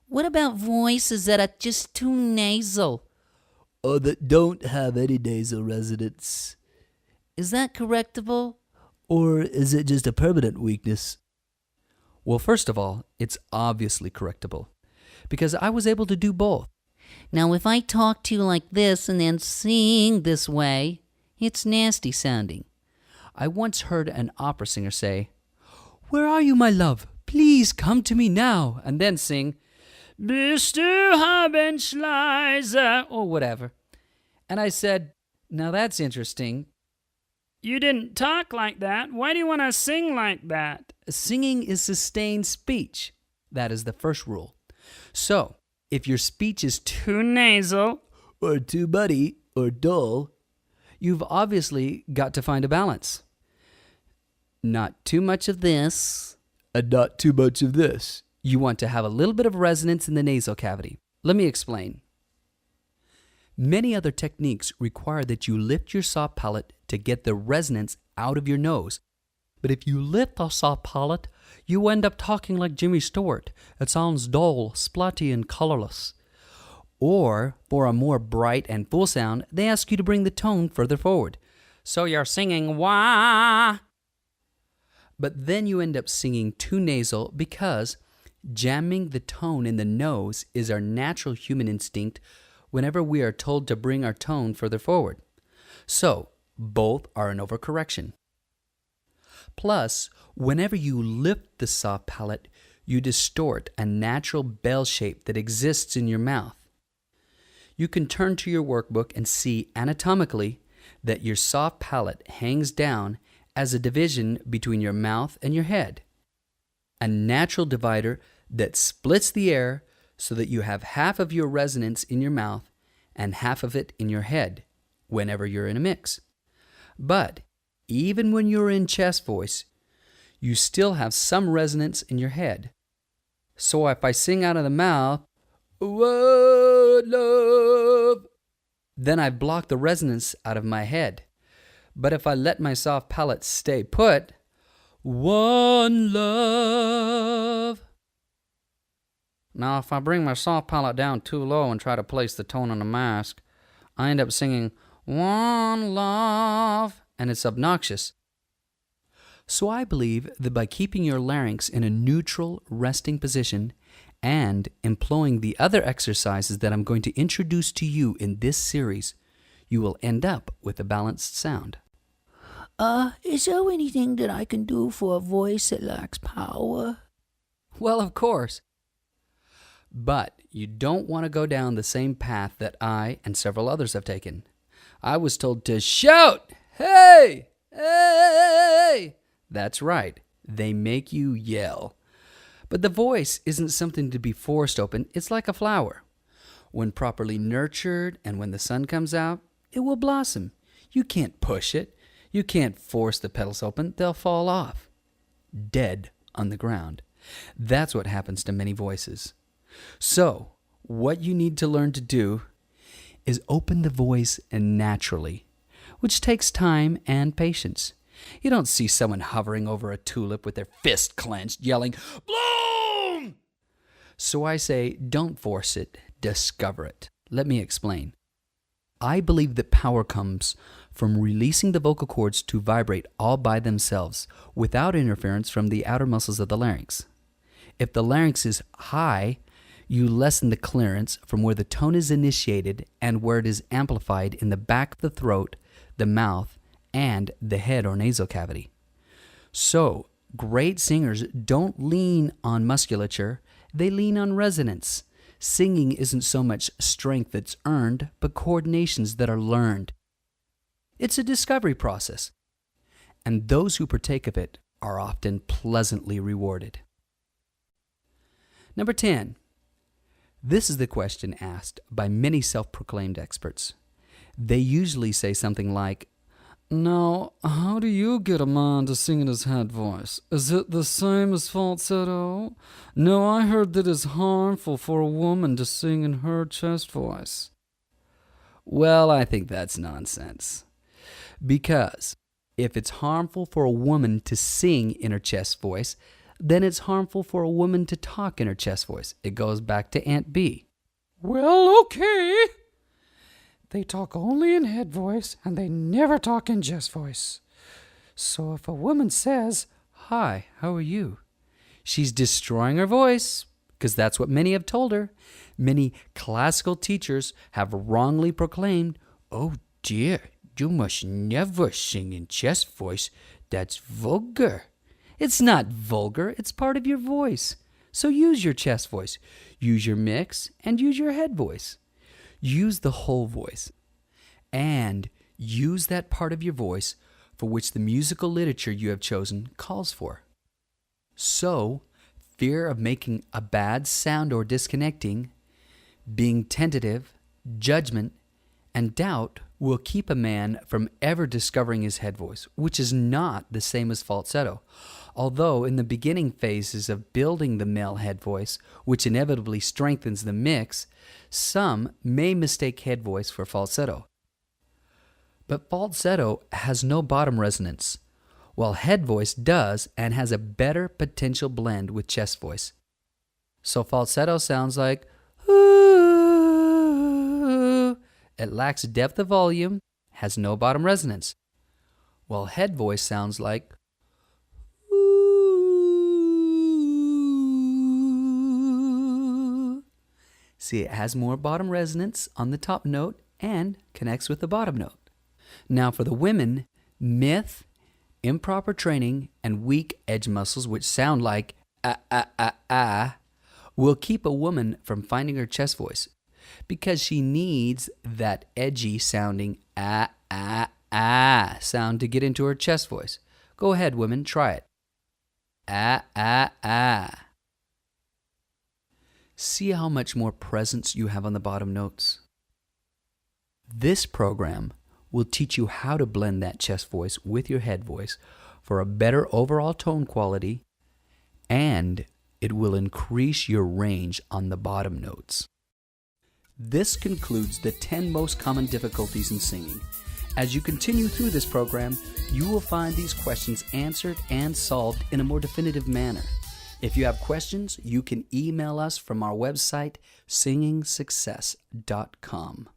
What about voices that are just too nasal? Or that don't have any nasal resonance? Is that correctable? Or is it just a permanent weakness? Well, first of all, it's obviously correctable, because I was able to do both. Now, if I talk to you like this and then sing this way, it's nasty sounding. I once heard an opera singer say, "Where are you, my love? Please come to me now," and then sing, "Bist du Habenschleiser," or whatever. And I said, "Now that's interesting. You didn't talk like that. Why do you want to sing like that?" Singing is sustained speech. That is the first rule. So, if your speech is too nasal, Or too muddy, or dull? you've obviously got to find a balance. Not too much of this, And not too much of this. You want to have a little bit of resonance in the nasal cavity. Let me explain. Many other techniques require that you lift your soft palate to get the resonance out of your nose. But if you lift the soft palate, you end up talking like Jimmy Stewart. It sounds dull, splutty, and colorless. Or, for a more bright and full sound, they ask you to bring the tone further forward. So you're singing wah. But then you end up singing too nasal because jamming the tone in the nose is our natural human instinct whenever we are told to bring our tone further forward. So, both are an overcorrection. Plus, whenever you lift the soft palate, you distort a natural bell shape that exists in your mouth. You can turn to your workbook and see anatomically that your soft palate hangs down as a division between your mouth and your head. A natural divider that splits the air so that you have half of your resonance in your mouth and half of it in your head whenever you're in a mix. But even when you're in chest voice, you still have some resonance in your head. So if I sing out of the mouth, "Whoa, love," then I block the resonance out of my head. But if I let my soft palate stay put, "One love." Now, if I bring my soft palate down too low and try to place the tone on the mask, I end up singing "One love," and it's obnoxious. So I believe that by keeping your larynx in a neutral, resting position and employing the other exercises that I'm going to introduce to you in this series, you will end up with a balanced sound. Is there anything that I can do for a voice that lacks power? Well, of course. But you don't want to go down the same path that I and several others have taken. I was told to shout, "Hey! Hey!" That's right. They make you yell. But the voice isn't something to be forced open. It's like a flower. When properly nurtured and when the sun comes out, it will blossom. You can't push it. You can't force the petals open. They'll fall off, dead on the ground. That's what happens to many voices. So, what you need to learn to do is open the voice naturally, which takes time and patience. You don't see someone hovering over a tulip with their fist clenched, yelling, "Bloom!" So I say, don't force it, discover it. Let me explain. I believe that power comes from releasing the vocal cords to vibrate all by themselves without interference from the outer muscles of the larynx. If the larynx is high, you lessen the clearance from where the tone is initiated and where it is amplified in the back of the throat, the mouth, and the head or nasal cavity. So, great singers don't lean on musculature, they lean on resonance. Singing isn't so much strength that's earned, but coordinations that are learned. It's a discovery process, and those who partake of it are often pleasantly rewarded. Number 10. This is the question asked by many self-proclaimed experts. They usually say something like, "Now, how do you get a man to sing in his head voice? Is it the same as falsetto? No, I heard that it's harmful for a woman to sing in her chest voice." Well, I think that's nonsense. Because if it's harmful for a woman to sing in her chest voice, then it's harmful for a woman to talk in her chest voice. It goes back to Aunt B. Well, okay. They talk only in head voice, and they never talk in chest voice. So if a woman says, Hi, how are you? She's destroying her voice, because that's what many have told her. Many classical teachers have wrongly proclaimed, "Oh dear, you must never sing in chest voice. That's vulgar." It's not vulgar, it's part of your voice. So use your chest voice, use your mix, and use your head voice. Use the whole voice. And use that part of your voice for which the musical literature you have chosen calls for. So, fear of making a bad sound or disconnecting, being tentative, judgment, and doubt will keep a man from ever discovering his head voice, which is not the same as falsetto. Although in the beginning phases of building the male head voice, which inevitably strengthens the mix, some may mistake head voice for falsetto. But falsetto has no bottom resonance, while head voice does and has a better potential blend with chest voice. So falsetto sounds like ooh. It lacks depth of volume, has no bottom resonance, while head voice sounds like ooh. See, it has more bottom resonance on the top note and connects with the bottom note. Now for the women, myth, improper training, and weak edge muscles, which sound like will keep a woman from finding her chest voice because she needs that edgy sounding sound to get into her chest voice. Go ahead, women, try it. See how much more presence you have on the bottom notes. This program will teach you how to blend that chest voice with your head voice for a better overall tone quality, and it will increase your range on the bottom notes. This concludes the 10 most common difficulties in singing. As you continue through this program, you will find these questions answered and solved in a more definitive manner. If you have questions, you can email us from our website, singingsuccess.com.